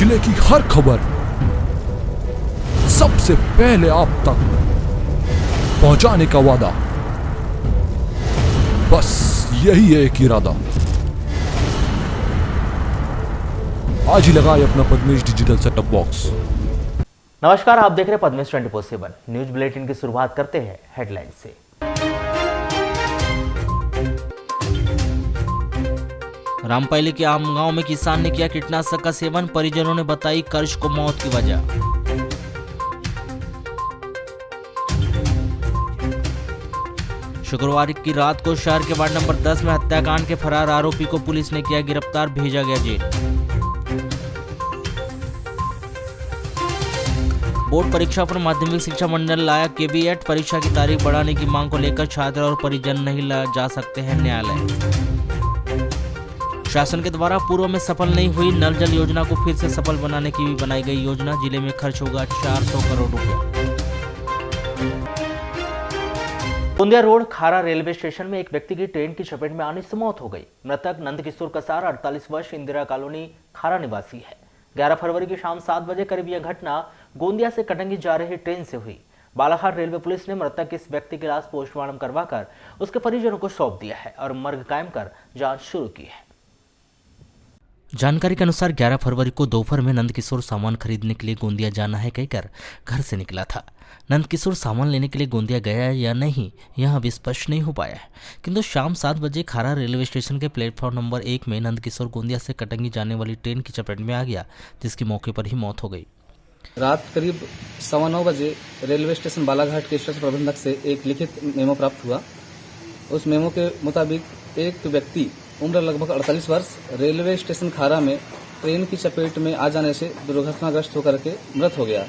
जिले की हर खबर सबसे पहले आप तक पहुंचाने का वादा, बस यही है एक इरादा। आज ही लगाए अपना पद्मेश डिजिटल सेटअप बॉक्स। नमस्कार, आप देख रहे हैं पद्मेश 24/7 न्यूज बुलेटिन की शुरुआत करते हैं हेडलाइन से। रामपैली के आम गांव में किसान ने किया कीटनाशक का सेवन, परिजनों ने बताई कर्ज को मौत की वजह। शुक्रवार की रात को शहर के वार्ड नंबर 10 में हत्याकांड के फरार आरोपी को पुलिस ने किया गिरफ्तार, भेजा गया जेल। बोर्ड परीक्षा पर माध्यमिक शिक्षा मंडल लाया केवीएट, परीक्षा की तारीख बढ़ाने की मांग को लेकर छात्र और परिजन नहीं जा सकते हैं न्यायालय। शासन के द्वारा पूर्व में सफल नहीं हुई नल जल योजना को फिर से सफल बनाने की भी बनाई गई योजना, जिले में खर्च होगा 400 करोड़ रुपया। गोंदिया रोड खारा रेलवे स्टेशन में एक व्यक्ति की ट्रेन की चपेट में आने से मौत हो गई। मृतक नंदकिशोर कसार 48 वर्ष इंदिरा कॉलोनी खारा निवासी है। 11 फरवरी की शाम 7 बजे करीब यह घटना गोंदिया से कटंगी जा रही ट्रेन से हुई। बालाघाट रेलवे पुलिस ने मृतक इस व्यक्ति की लाश पोस्टमार्टम करवाकर उसके परिजनों को सौंप दिया है और मर्ग कायम कर जांच शुरू की है। जानकारी के अनुसार 11 फरवरी को दोपहर में नंदकिशोर सामान खरीदने के लिए गोंदिया जाना है कहकर घर से निकला था। नंदकिशोर सामान लेने के लिए गोंदिया गया या नहीं यह अभी स्पष्ट नहीं हो पाया है, किंतु शाम 7 बजे खारा रेलवे स्टेशन के प्लेटफॉर्म नंबर 1 में नंदकिशोर गोंदिया से कटंगी जाने वाली ट्रेन की चपेट में आ गया, जिसकी मौके पर ही मौत हो गई। रात करीब 9:15 बजे रेलवे स्टेशन बालाघाट के स्टेशन प्रबंधक से एक लिखित मेमो प्राप्त हुआ। उस मेमो के मुताबिक एक व्यक्ति उम्र लगभग 48 वर्ष रेलवे स्टेशन खारा में ट्रेन की चपेट में आ जाने से दुर्घटनाग्रस्त होकर के मृत हो गया।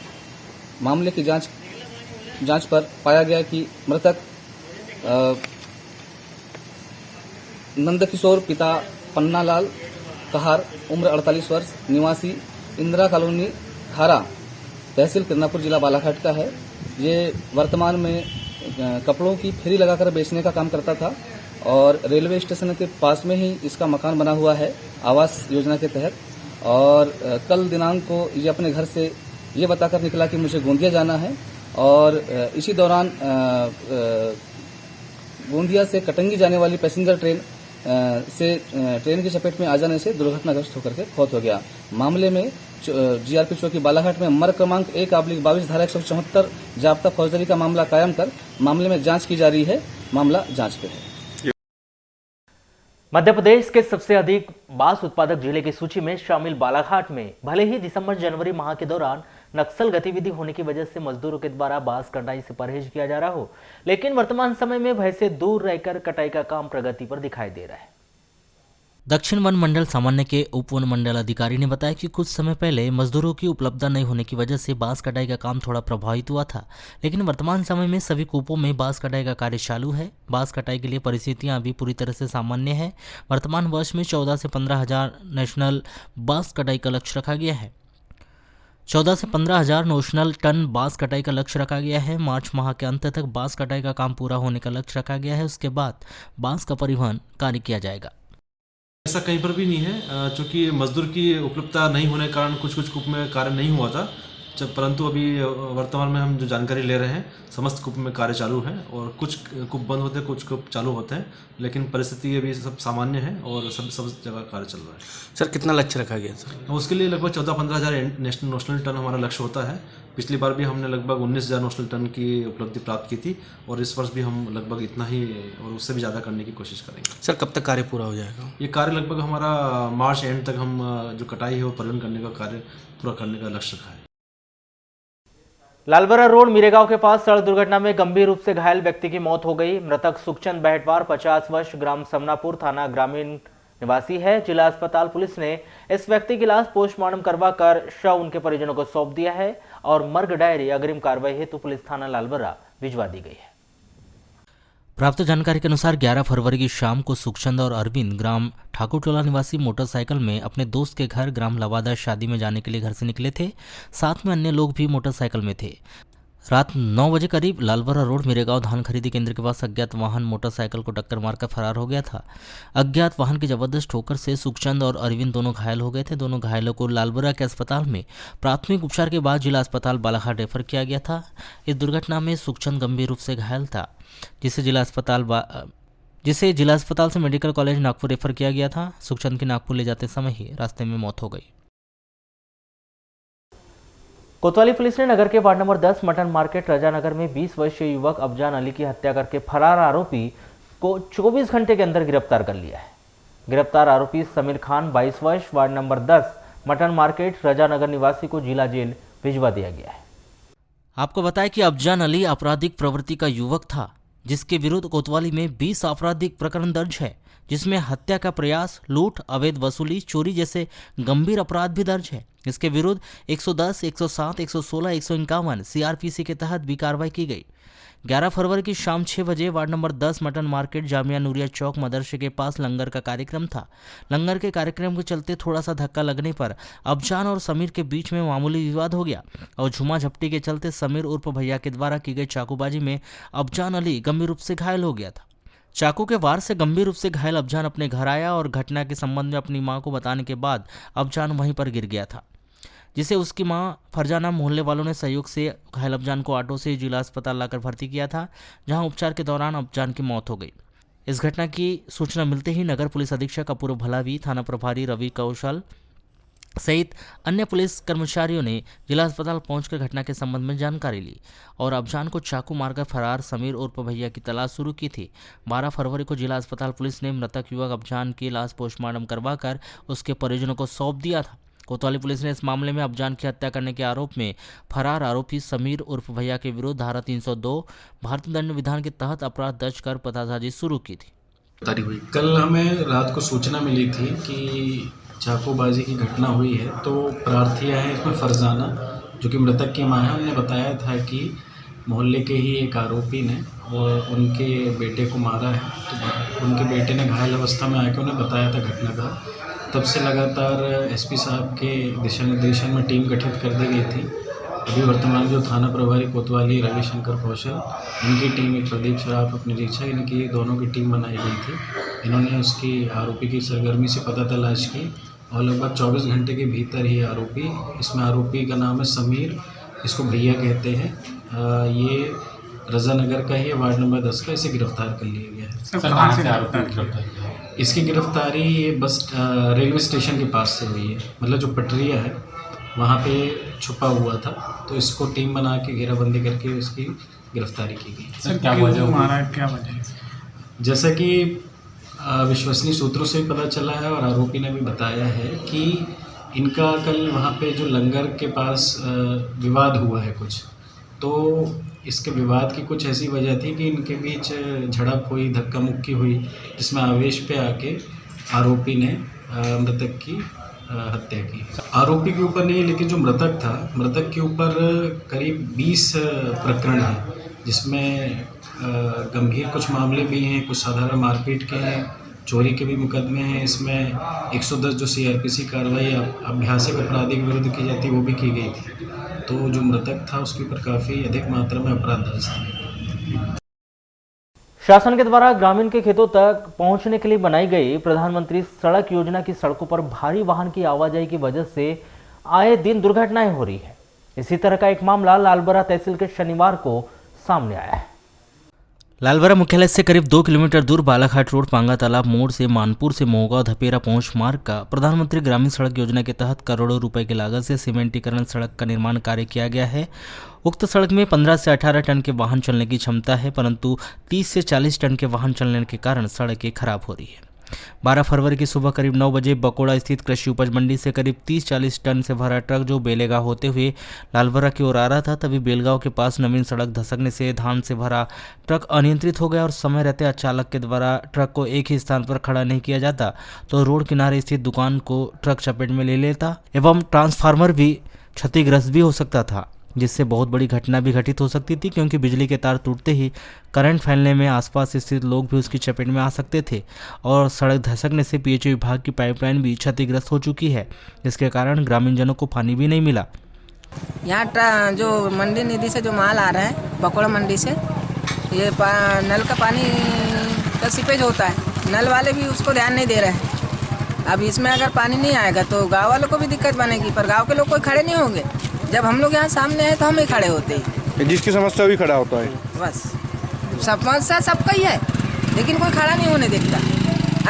मामले की जांच पर पाया गया कि मृतक नंदकिशोर पिता पन्नालाल कहार उम्र 48 वर्ष निवासी इंदिरा कॉलोनी खारा तहसील किरनापुर जिला बालाघाट का है। ये वर्तमान में कपड़ों की फेरी लगाकर बेचने का काम करता था और रेलवे स्टेशन के पास में ही इसका मकान बना हुआ है आवास योजना के तहत। और कल दिनांक को ये अपने घर से ये बताकर निकला कि मुझे गोंदिया जाना है और इसी दौरान गोंदिया से कटंगी जाने वाली पैसेंजर ट्रेन ट्रेन की चपेट में आ जाने से दुर्घटनाग्रस्त होकर के फौत हो गया। मामले में जीआरपी चौकी बालाघाट में मर्ग क्रमांक 1/22 धारा 174 जाब्ता फौजदारी का मामला कायम कर मामले में जांच की जा रही है। मामला जांच पे है। मध्य प्रदेश के सबसे अधिक बांस उत्पादक जिले की सूची में शामिल बालाघाट में भले ही दिसंबर जनवरी माह के दौरान नक्सल गतिविधि होने की वजह से मजदूरों के द्वारा बांस कटाई से परहेज किया जा रहा हो, लेकिन वर्तमान समय में भय से दूर रहकर कटाई का काम प्रगति पर दिखाई दे रहा है। दक्षिण वन मंडल सामान्य के उप वन मंडल अधिकारी ने बताया कि कुछ समय पहले मजदूरों की उपलब्धता नहीं होने की वजह से बांस कटाई का काम थोड़ा प्रभावित हुआ था, लेकिन वर्तमान समय में सभी कूपों में बांस कटाई का कार्य चालू है। बांस कटाई के लिए परिस्थितियां अभी पूरी तरह से सामान्य है। वर्तमान वर्ष में 14 से 15 हजार नेशनल बांस कटाई का लक्ष्य रखा गया है। 14 से 15 हजार नोशनल टन बांस कटाई का लक्ष्य रखा गया है। मार्च माह के अंत तक बांस कटाई का काम पूरा होने का लक्ष्य रखा गया है। उसके बाद बांस का परिवहन कार्य किया जाएगा। ऐसा कहीं पर भी नहीं है, चूँकि मजदूर की उपलब्धता नहीं होने के कारण कुछ कूप में कार्य नहीं हुआ था, परंतु अभी वर्तमान में हम जो जानकारी ले रहे हैं समस्त कूप में कार्य चालू है और कुछ कूप बंद होते हैं, कुछ कूप चालू होते हैं, लेकिन परिस्थिति अभी सब सामान्य है और सब जगह कार्य चल रहा है। सर कितना लक्ष्य रखा गया सर? उसके लिए लगभग 14-15 हज़ार नोशनल टन हमारा लक्ष्य होता है। पिछली बार भी हमने लगभग 19,000 नोशनल टन की उपलब्धि प्राप्त की थी और इस वर्ष भी हम लगभग इतना ही और उससे भी ज़्यादा करने की कोशिश करेंगे। सर कब तक कार्य पूरा हो जाएगा? ये कार्य लगभग हमारा मार्च एंड तक हम जो कटाई है वो परिवहन करने का कार्य पूरा करने का लक्ष्य रखा है। लालबरा रोड मीरेगांव के पास सड़क दुर्घटना में गंभीर रूप से घायल व्यक्ति की मौत हो गई। मृतक सुखचंद बहटवार 50 वर्ष ग्राम समनापुर थाना ग्रामीण निवासी है। जिला अस्पताल पुलिस ने इस व्यक्ति की लाश पोस्टमार्टम करवाकर शव उनके परिजनों को सौंप दिया है और मर्ग डायरी अग्रिम कार्रवाई हेतु पुलिस थाना लालबरा भिजवा दी गई है। प्राप्त जानकारी के अनुसार 11 फरवरी की शाम को सुखचंद और अरविंद ग्राम ठाकुरटोला निवासी मोटरसाइकिल में अपने दोस्त के घर ग्राम लवादा शादी में जाने के लिए घर से निकले थे। साथ में अन्य लोग भी मोटरसाइकिल में थे। रात 9 बजे करीब लालबरा रोड मेरेगांव धान खरीदी केंद्र के पास अज्ञात वाहन मोटरसाइकिल को टक्कर मारकर फरार हो गया था। अज्ञात वाहन की जबरदस्त ठोकर से सुखचंद और अरविंद दोनों घायल हो गए थे। दोनों घायलों को लालबरा के अस्पताल में प्राथमिक उपचार के बाद जिला अस्पताल बालाघाट रेफर किया गया था। इस दुर्घटना में सुखचंद गंभीर रूप से घायल था, जिसे जिला अस्पताल से मेडिकल कॉलेज नागपुर रेफर किया गया था। सुखचंद की नागपुर ले जाते समय ही रास्ते में मौत हो गई। कोतवाली पुलिस ने नगर के ward number 10 mutton market Rajanagar में 20 वर्षीय युवक अफजान अली की हत्या करके फरार आरोपी को 24 घंटे के अंदर गिरफ्तार कर लिया है। गिरफ्तार आरोपी समीर खान 22 वर्ष ward number 10 mutton market Rajanagar निवासी को जिला जेल भिजवा दिया गया है। आपको बताएं कि अफजान अली आपराधिक प्रवृत्ति का युवक था, जिसके विरुद्ध कोतवाली में 20 आपराधिक प्रकरण दर्ज है, जिसमें हत्या का प्रयास, लूट, अवैध वसूली, चोरी जैसे गंभीर अपराध भी दर्ज है। इसके विरुद्ध 110, 107, 116, 151 सीआरपीसी के तहत भी कार्रवाई की गई। 11 फरवरी की शाम 6 बजे ward number 10 mutton market Jamia Nooriya Chowk मदरसे के पास लंगर का कार्यक्रम था। लंगर के कार्यक्रम के चलते थोड़ा सा धक्का लगने पर अफजान और समीर के बीच में मामूली विवाद हो गया और झुमा झपटी के चलते समीर उर्फ भैया के द्वारा की गई चाकूबाजी में अफजान अली गंभीर रूप से घायल हो गया था। चाकू के वार से गंभीर रूप से घायल अफजान अपने घर आया और घटना के संबंध में अपनी मां को बताने के बाद अफजान वहीं पर गिर गया था, जिसे उसकी मां फरजाना मोहल्ले वालों ने सहयोग से घायल अफजान को ऑटो से जिला अस्पताल लाकर भर्ती किया था, जहां उपचार के दौरान अफजान की मौत हो गई। इस घटना की सूचना मिलते ही नगर पुलिस अधीक्षक अपूर्व भलावी, थाना प्रभारी रवि कौशल सहित अन्य पुलिस कर्मचारियों ने जिला अस्पताल पहुंचकर घटना के संबंध में जानकारी ली और अफजान को चाकू मारकर फरार समीर उर्फ भैया की तलाश शुरू की थी। 12 फरवरी को जिला अस्पताल पुलिस ने मृतक युवक अफजान की लाश पोस्टमार्टम करवाकर उसके परिजनों को सौंप दिया था। कोतवाली पुलिस ने इस मामले में अफजान की हत्या करने के आरोप में फरार आरोपी समीर उर्फ भैया के विरुद्ध धारा 302 भारतीय दंड विधान के तहत अपराध दर्ज कर पतासाजी शुरू की थी। कल हमें रात को सूचना मिली थी कि चाकूबाजी की घटना हुई है, तो प्रार्थिया है इसमें फरजाना, जो कि मृतक की मां है, उन्होंने बताया था कि मोहल्ले के ही एक आरोपी ने और उनके बेटे को मारा है। तो उनके बेटे ने घायल अवस्था में आकर उन्हें बताया था घटना का। तब से लगातार एसपी साहब के दिशा निर्देशन में टीम गठित कर दी गई थी। अभी वर्तमान जो थाना प्रभारी कोतवाली रविशंकर कौशल, इनकी टीम, एक प्रदीप शराफ अपने निरीक्षक, इनकी दोनों की टीम बनाई गई थी। इन्होंने उसकी आरोपी की सरगर्मी से पता तलाश की और लगभग 24 घंटे के भीतर ही आरोपी का नाम है समीर, इसको भैया कहते हैं, ये रजानगर का ही वार्ड नंबर 10 का, इसे गिरफ्तार कर लिया गया है। सर कहाँ से आरोपी गिरफ्तार किया? इसकी गिरफ्तारी ये बस रेलवे स्टेशन के पास से हुई है, मतलब जो पटरिया है वहाँ पे छुपा हुआ था, तो इसको टीम बना के घेराबंदी करके इसकी गिरफ्तारी की गई। सर क्या वजह? जैसा कि विश्वसनीय सूत्रों से पता चला है और आरोपी ने भी बताया है कि इनका कल वहाँ पे जो लंगर के पास विवाद हुआ है कुछ, तो इसके विवाद की कुछ ऐसी वजह थी कि इनके बीच झड़प हुई, धक्का मुक्की हुई, जिसमें आवेश पे आके आरोपी ने मृतक की हत्या की। आरोपी के ऊपर नहीं, लेकिन जो मृतक था, मृतक के ऊपर करीब 20 प्रकरण हैं, जिसमें गंभीर कुछ मामले भी हैं, कुछ साधारण मारपीट के हैं, चोरी के भी मुकदमे हैं। इसमें 110 जो सीआरपीसी कार्रवाई अभ्यासिक अपराधी के विरुद्ध की जाती है वो भी की गई थी। तो जो मृतक था उसके ऊपर काफ़ी अधिक मात्रा में अपराध दर्ज था। शासन के द्वारा ग्रामीण के खेतों तक पहुंचने के लिए बनाई गई प्रधानमंत्री सड़क योजना की सड़कों पर भारी वाहन की आवाजाही की वजह से आए दिन दुर्घटनाएं हो रही है। इसी तरह का एक मामला लालबरा तहसील के शनिवार को सामने आया है। लालबरा मुख्यालय से करीब 2 किलोमीटर दूर बालाघाट रोड पांगा तालाब मोड़ से मानपुर से मोहगांव धपेरा पहुंच मार्ग का प्रधानमंत्री ग्रामीण सड़क योजना के तहत करोड़ों रुपए की लागत से सीमेंटीकरण सड़क का निर्माण कार्य किया गया है। उक्त सड़क में 15 से 18 टन के वाहन चलने की क्षमता है, परंतु 30 से 40 टन के वाहन चलने के कारण सड़कें खराब हो रही है। 12 फरवरी की सुबह करीब 9 बजे बकोड़ा स्थित कृषि उपज मंडी से करीब 30-40 टन से भरा ट्रक जो बेलेगांव होते हुए लालबरा की ओर आ रहा था, तभी बेलगांव के पास नवीन सड़क धसकने से धान से भरा ट्रक अनियंत्रित हो गया और समय रहते चालक के द्वारा ट्रक को एक ही स्थान पर खड़ा नहीं किया जाता तो रोड किनारे स्थित दुकान को ट्रक चपेट में ले लेता एवं ट्रांसफार्मर भी क्षतिग्रस्त भी हो सकता था, जिससे बहुत बड़ी घटना भी घटित हो सकती थी, क्योंकि बिजली के तार टूटते ही करंट फैलने में आसपास स्थित लोग भी उसकी चपेट में आ सकते थे और सड़क धसकने से पीएचई विभाग की पाइपलाइन भी क्षतिग्रस्त हो चुकी है, जिसके कारण ग्रामीण जनों को पानी भी नहीं मिला। यहाँ जो मंडी निधि से जो माल आ रहा है बकोड़ा मंडी से, ये नल का पानी का सीपेज होता है, नल वाले भी उसको ध्यान नहीं दे रहे हैं। अब इसमें अगर पानी नहीं आएगा तो गांव वालों को भी दिक्कत बनेगी, पर गांव के लोग कोई खड़े नहीं होंगे। जब हम लोग यहाँ सामने हैं तो हम ही खड़े होते हैं, जिसकी समस्या भी खड़ा होता है। बस समस्या सबका ही है, लेकिन कोई खड़ा नहीं होने देता।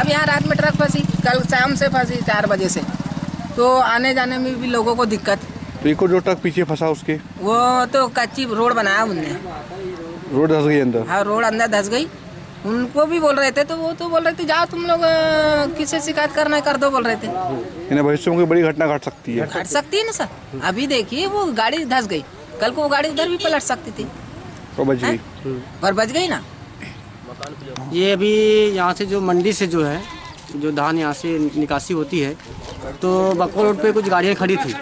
अब यहाँ रात में ट्रक फंसी, कल शाम से फंसी 4 बजे से, तो आने जाने में भी लोगों को दिक्कत। तो एक जो ट्रक पीछे फंसा उसके, वो तो कच्ची रोड बनाया उनने, रोड धंस गई अंदर। हाँ, रोड अंदर धंस गई। उनको भी बोल रहे थे तो वो तो बोल रहे थे जाओ तुम लोग किससे शिकायत करना है कर दो, बोल रहे थे। इन्हें भविष्य में कोई बड़ी घटना घट सकती है। घट सकती है ना सर, अभी देखिए वो गाड़ी धंस गई, कल को वो गाड़ी उधर भी पलट सकती थी, तो बच गई, पर बच गई ना। ये अभी यहाँ से जो मंडी से जो है जो धान यहाँ से निकासी होती है, तो बकोड़ा रोड पे कुछ गाड़ियाँ खड़ी थी,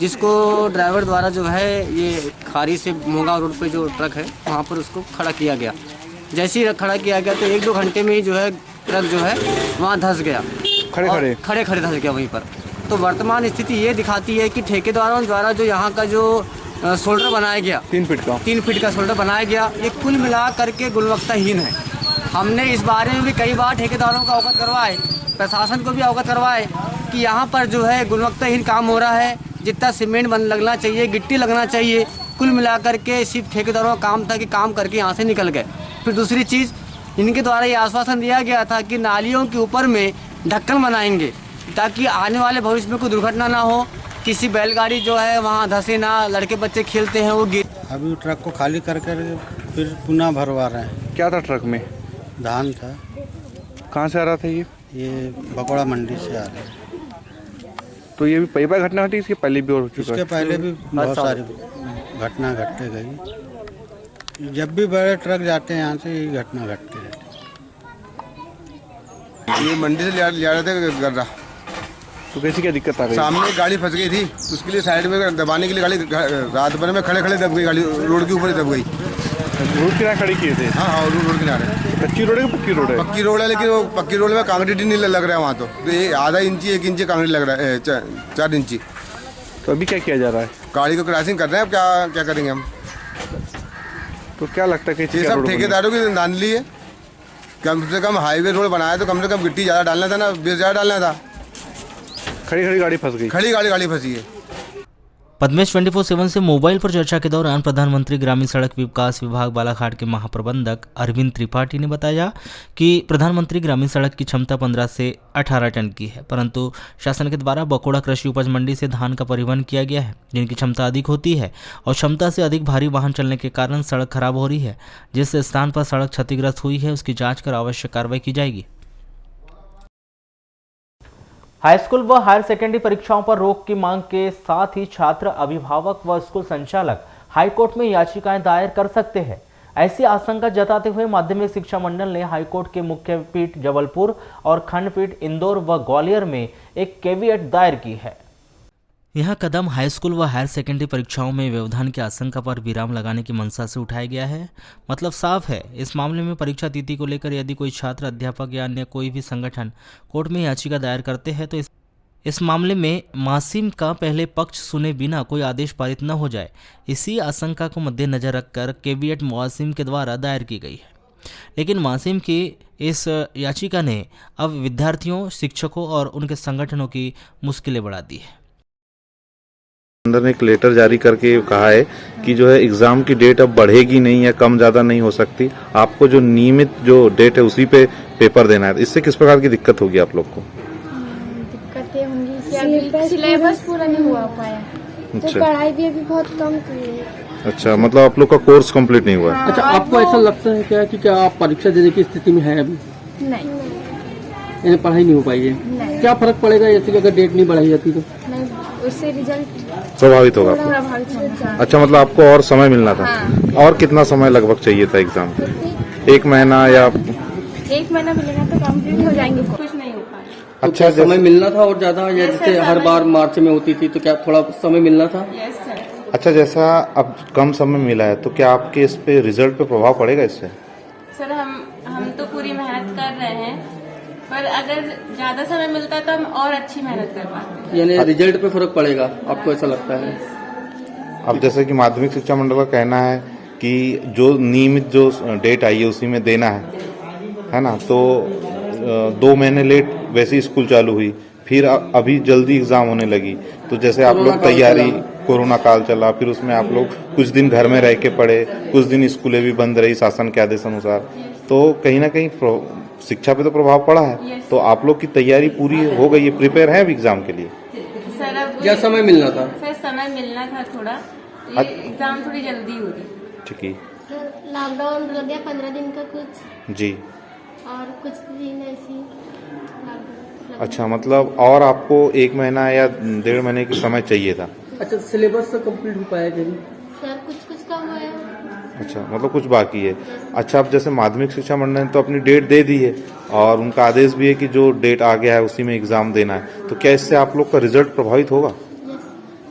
जिसको ड्राइवर द्वारा जो है ये खारी से मोगा रोड पे जो ट्रक है वहाँ पर उसको खड़ा किया गया। जैसे ही खड़ा किया गया तो 1-2 घंटे में ही जो है ट्रक जो है वहाँ धंस गया, खड़े खड़े धंस गया वहीं पर। तो वर्तमान स्थिति ये दिखाती है कि ठेकेदारों द्वारा जो यहाँ का जो शोल्डर बनाया गया 3 फीट का शोल्डर बनाया गया, ये कुल मिला करके गुणवत्ताहीन है। हमने इस बारे में भी कई बार ठेकेदारों को अवगत करवाए, प्रशासन को भी अवगत करवाए कि यहाँ पर जो है गुणवत्ताहीन काम हो रहा है। जितना सीमेंट लगना चाहिए, गिट्टी लगना चाहिए, कुल मिलाकर के सिर्फ ठेकेदारों का काम था कि काम करके यहाँ से निकल गए। फिर दूसरी चीज़, इनके द्वारा ये आश्वासन दिया गया था कि नालियों के ऊपर में ढक्कन बनाएंगे ताकि आने वाले भविष्य में कोई दुर्घटना ना हो, किसी बैलगाड़ी जो है वहाँ धंसे ना, लड़के बच्चे खेलते हैं वो गिर। अभी ट्रक को खाली कर फिर पुनः भरवा रहे हैं। क्या था ट्रक में? धान था। कहाँ से आ रहा था ये बकोड़ा मंडी से आ रहा है। तो ये भी पहली बार घटना घटी, इसके पहले भी और हो चुका है? इसके पहले भी बहुत सारी घटना घटते गई। जब भी बड़े ट्रक जाते हैं यहाँ से ये घटना घटती रहती है। ये मंडी से ले रहे थे गर्रा, तो कैसी क्या दिक्कत आ गई? सामने गाड़ी फंस गई थी, उसके लिए साइड में दबाने के लिए गाड़ी रात भर में खड़े दब गई, गाड़ी रोड के ऊपर दब गई। रोड किनारे खड़ी किए थे? हाँ, रोड किनारे। कच्ची रोड है कि पक्की रोड है? पक्की रोड है, लेकिन वो पक्की रोड में कांक्रीट नहीं लग रहा है वहाँ। तो ये आधा इंची 1 इंची कांक्रीट लग रहा है, 4 इंची। तो अभी क्या किया जा रहा है? गाड़ी को क्रॉसिंग कर रहे हैं, अब क्या करेंगे हम। तो क्या लगता है कि ये सब ठेकेदारों की धांधली है। कम से कम हाईवे रोड बनाया तो कम से कम गिट्टी ज़्यादा डालना था ना, बेस ज़्यादा डालना था। खड़ी गाड़ी फंस गई। खड़ी गाड़ी फंसी है। पद्मेश 24/7 से मोबाइल पर चर्चा के दौरान प्रधानमंत्री ग्रामीण सड़क विकास विभाग बालाघाट के महाप्रबंधक अरविंद त्रिपाठी ने बताया कि प्रधानमंत्री ग्रामीण सड़क की क्षमता 15 से 18 टन की है, परंतु शासन के द्वारा बकोड़ा कृषि उपज मंडी से धान का परिवहन किया गया है, जिनकी क्षमता अधिक होती है और क्षमता से अधिक भारी वाहन चलने के कारण सड़क खराब हो रही है। जिस स्थान पर सड़क क्षतिग्रस्त हुई है उसकी जाँच कर आवश्यक कार्रवाई की जाएगी। हाई स्कूल व हायर सेकेंडरी परीक्षाओं पर रोक की मांग के साथ ही छात्र, अभिभावक व स्कूल संचालक हाईकोर्ट में याचिकाएं दायर कर सकते हैं। ऐसी आशंका जताते हुए माध्यमिक शिक्षा मंडल ने हाईकोर्ट के मुख्य पीठ जबलपुर और खंडपीठ इंदौर व ग्वालियर में एक कैविएट दायर की है। यह कदम हाई स्कूल व हायर सेकेंडरी परीक्षाओं में व्यवधान की आशंका पर विराम लगाने की मंशा से उठाया गया है। मतलब साफ है, इस मामले में परीक्षा तिथि को लेकर यदि कोई छात्र, अध्यापक या अन्य कोई भी संगठन कोर्ट में याचिका दायर करते हैं तो इस मामले में मासिम का पहले पक्ष सुने बिना कोई आदेश पारित न हो जाए, इसी आशंका को मद्देनजर रखकर कैविएट मासिम के द्वारा दायर की गई है। लेकिन मासिम की इस याचिका ने अब विद्यार्थियों, शिक्षकों और उनके संगठनों की मुश्किलें बढ़ा दी है। अंदर ने एक लेटर जारी करके कहा है कि जो है एग्जाम की डेट अब बढ़ेगी नहीं या कम ज्यादा नहीं हो सकती, आपको जो नियमित जो डेट है उसी पे पेपर देना है। इससे किस प्रकार की दिक्कत होगी आप लोग को? दिक्कतें होंगी कि सिलेबस पूरा नहीं हुआ पाया, तो पढ़ाई भी अभी बहुत कम की है। अच्छा, मतलब आप लोग का कोर्स कंप्लीट नहीं हुआ है। अच्छा, आपको ऐसा लगता है क्या कि आप परीक्षा देने की स्थिति में है अभी? नहीं, पढ़ाई नहीं हो पाई है। क्या फर्क पड़ेगा जैसे कि अगर डेट नहीं बढ़ाई जाती तो? उससे रिजल्ट प्रभावित होगा आपको। अच्छा, मतलब आपको और समय मिलना था। हाँ। और कितना समय लगभग चाहिए था एग्जाम? 1 महीना या 1 महीना मिलेगा तो कंप्लीट हो जाएंगे, कुछ नहीं हो पाएगा। अच्छा, समय मिलना था और ज्यादा, जैसे हर बार मार्च में होती थी तो क्या थोड़ा समय मिलना था? अच्छा, जैसा अब कम समय मिला है तो क्या आपके इस पे रिजल्ट पे प्रभाव पड़ेगा इससे? सर, हम तो पूरी मेहनत कर रहे हैं, पर अगर ज्यादा समय मिलता है तो हम और अच्छी मेहनत कर पाते हैं। यानी रिजल्ट पे फर्क पड़ेगा, आपको ऐसा लगता है? अब जैसे कि माध्यमिक शिक्षा मंडल का कहना है कि जो नियमित जो डेट आई है उसी में देना है ना। तो 2 महीने लेट वैसे स्कूल चालू हुई, फिर अभी जल्दी एग्जाम होने लगी। तो जैसे आप लोग तैयारी, कोरोना काल चला, फिर उसमें आप लोग कुछ दिन घर में रह के पढ़े, कुछ दिन स्कूलें भी बंद रही शासन के आदेश अनुसार, तो कहीं ना कहीं शिक्षा पे तो प्रभाव पड़ा है। तो आप लोग की तैयारी पूरी हो गई है, प्रिपेयर है अभी एग्जाम के लिए? सर अब क्या समय मिलना था? सर समय मिलना था थोड़ा, एग्जाम थोड़ी जल्दी हो गई। ठीक है सर, लॉकडाउन लग गया 15 दिन का कुछ जी, और कुछ दिन ऐसी। अच्छा, मतलब और आपको 1 महीना या 1.5 महीने की समय चाहिए था? अच्छा, सिलेबस तो कंप्लीट हो पाया कि नहीं? सर कुछ का हुआ है। अच्छा, मतलब कुछ बाकी है। अच्छा, अब जैसे माध्यमिक शिक्षा मंडल ने तो अपनी डेट दे दी है और उनका आदेश भी है कि जो डेट आ गया है उसी में एग्जाम देना है, तो क्या इससे आप लोग का रिजल्ट प्रभावित होगा?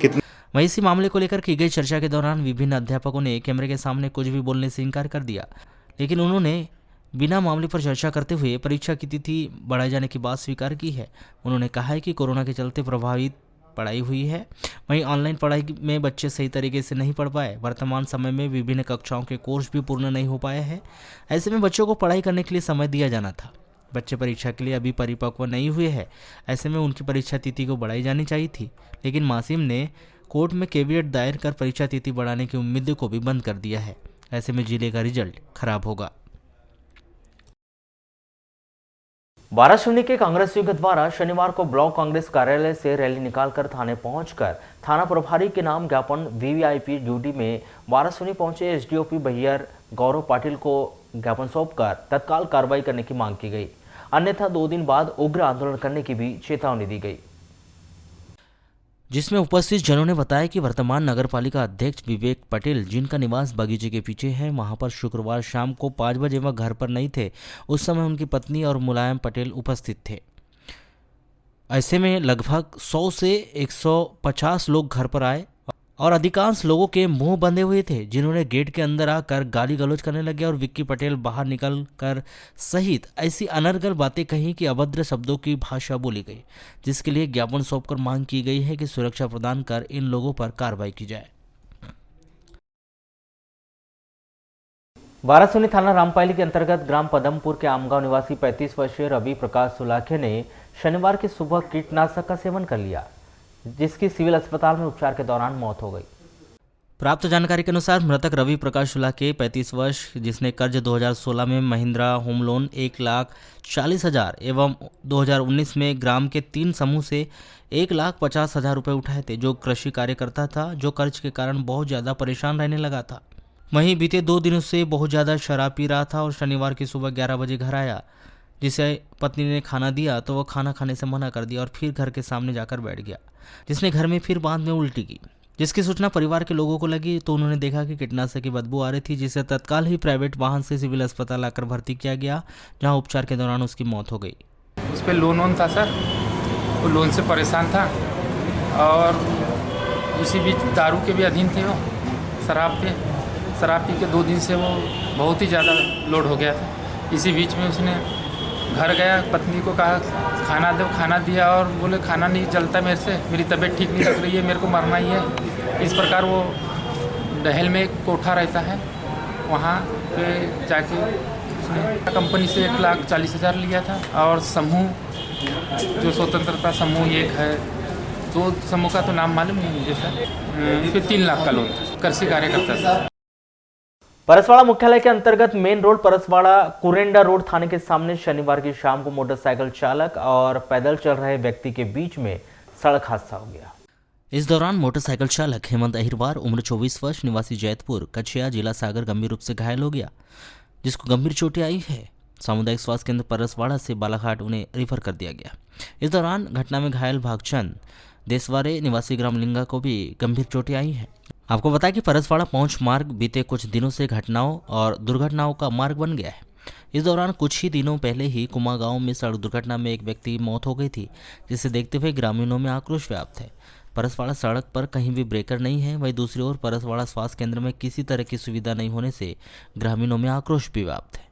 कितना? वहीं इसी मामले को लेकर की गई चर्चा के दौरान विभिन्न अध्यापकों ने कैमरे के सामने कुछ भी बोलने से इनकार कर दिया, लेकिन उन्होंने बिना मामले पर चर्चा करते हुए परीक्षा की तिथि बढ़ाए जाने की बात स्वीकार की है। उन्होंने कहा है कि कोरोना के चलते प्रभावित पढ़ाई हुई है, वहीं ऑनलाइन पढ़ाई में बच्चे सही तरीके से नहीं पढ़ पाए। वर्तमान समय में विभिन्न कक्षाओं के कोर्स भी पूर्ण नहीं हो पाए हैं। ऐसे में बच्चों को पढ़ाई करने के लिए समय दिया जाना था। बच्चे परीक्षा के लिए अभी परिपक्व नहीं हुए हैं, ऐसे में उनकी परीक्षा तिथि को बढ़ाई जानी चाहिए थी, लेकिन मासिम ने कोर्ट में केवियट दायर कर परीक्षा तिथि बढ़ाने की उम्मीद को भी बंद कर दिया है। ऐसे में जिले का रिजल्ट खराब होगा। वाराणसी के कांग्रेस युग द्वारा शनिवार को ब्लॉक कांग्रेस कार्यालय से रैली निकालकर थाने पहुंचकर थाना प्रभारी के नाम ज्ञापन वीवीआईपी ड्यूटी में वाराणसी पहुंचे एसडीओपी भैयर गौरव पाटिल को ज्ञापन सौंपकर तत्काल कार्रवाई करने की मांग की गई, अन्यथा 2 दिन बाद उग्र आंदोलन करने की भी चेतावनी दी गई। जिसमें उपस्थित जनों ने बताया कि वर्तमान नगरपालिका अध्यक्ष विवेक पटेल, जिनका निवास बगीचे के पीछे है, वहां पर शुक्रवार शाम को 5 बजे वह घर पर नहीं थे। उस समय उनकी पत्नी और मुलायम पटेल उपस्थित थे। ऐसे में लगभग 100 से 150 लोग घर पर आए और अधिकांश लोगों के मुंह बंधे हुए थे, जिन्होंने गेट के अंदर आकर गाली गलौज करने लगे और विक्की पटेल बाहर निकल कर सहित ऐसी अनर्गल बातें कही कि अभद्र शब्दों की भाषा बोली गई, जिसके लिए ज्ञापन सौंपकर मांग की गई है कि सुरक्षा प्रदान कर इन लोगों पर कार्रवाई की जाए। वाराणसी थाना रामपायली के अंतर्गत ग्राम पदमपुर के आमगांव निवासी 35 वर्षीय रवि प्रकाश सुलाखे ने शनिवार की सुबह कीटनाशक का सेवन कर लिया, जिसकी सिविल अस्पताल में उपचार के दौरान मौत हो गई। प्राप्त जानकारी के अनुसार मृतक रवि प्रकाश सुलाखे 35 वर्ष, जिसने कर्ज 2016 में महिंद्रा होम लोन 1,40,000 एवं 2019 में ग्राम के 3 समूह से 1,50,000 रुपये उठाए थे, जो कृषि कार्य करता था, जो कर्ज के कारण बहुत ज़्यादा परेशान रहने लगा था। वहीं बीते 2 दिनों से बहुत ज़्यादा शराब पी रहा था और शनिवार की सुबह 11 बजे घर आया। जिसे पत्नी ने खाना दिया तो वह खाना खाने से मना कर दिया और फिर घर के सामने जाकर बैठ गया, जिसने घर में फिर बाद में उल्टी की। जिसकी सूचना परिवार के लोगों को लगी तो उन्होंने देखा कि कीटनाशक की बदबू आ रही थी, जिसे तत्काल ही प्राइवेट वाहन से सिविल अस्पताल लाकर भर्ती किया गया, जहां उपचार के दौरान उसकी मौत हो गई। उस पर लोन था सर, वो लोन से परेशान था और इसी बीच दारू के भी अधीन थे। वो शराब पी के 2 दिन से वो बहुत ही ज़्यादा लोड हो गया था। इसी बीच में उसने घर गया, पत्नी को कहा खाना दो, खाना दिया और बोले खाना नहीं जलता मेरे से, मेरी तबीयत ठीक नहीं लग रही है, मेरे को मरना ही है। इस प्रकार वो डहल में एक कोठा रहता है, वहाँ पे जाके उसने कंपनी से 1,40,000 लिया था और समूह जो स्वतंत्रता समूह एक है, 2 समूह का तो नाम मालूम नहीं मुझे सर, फिर 3 लाख का लोन था। कृषि कार्य करता था। परसवाड़ा मुख्यालय के अंतर्गत मेन रोड परसवाड़ा कुरेंडा रोड थाने के सामने शनिवार की शाम को मोटरसाइकिल चालक और पैदल चल रहे व्यक्ति के बीच में सड़क हादसा हो गया। इस दौरान मोटरसाइकिल चालक हेमंत अहिरवार उम्र 24 वर्ष निवासी जैतपुर कछिया जिला सागर गंभीर रूप से घायल हो गया, जिसको गंभीर चोटें आई है। सामुदायिक स्वास्थ्य केंद्र परसवाड़ा से बालाघाट उन्हें रेफर कर दिया गया। इस दौरान घटना में घायल भागचंद देसवारे निवासी ग्राम लिंगा को भी गंभीर चोटें आई हैं। आपको बताया कि परसवाड़ा पहुंच मार्ग बीते कुछ दिनों से घटनाओं और दुर्घटनाओं का मार्ग बन गया है। इस दौरान कुछ ही दिनों पहले ही कुमा गांव में सड़क दुर्घटना में एक व्यक्ति की मौत हो गई थी, जिसे देखते हुए ग्रामीणों में आक्रोश व्याप्त है। परसवाड़ा सड़क पर कहीं भी ब्रेकर नहीं है, वहीं दूसरी ओर परसवाड़ा स्वास्थ्य केंद्र में किसी तरह की सुविधा नहीं होने से ग्रामीणों में आक्रोश भी व्याप्त है।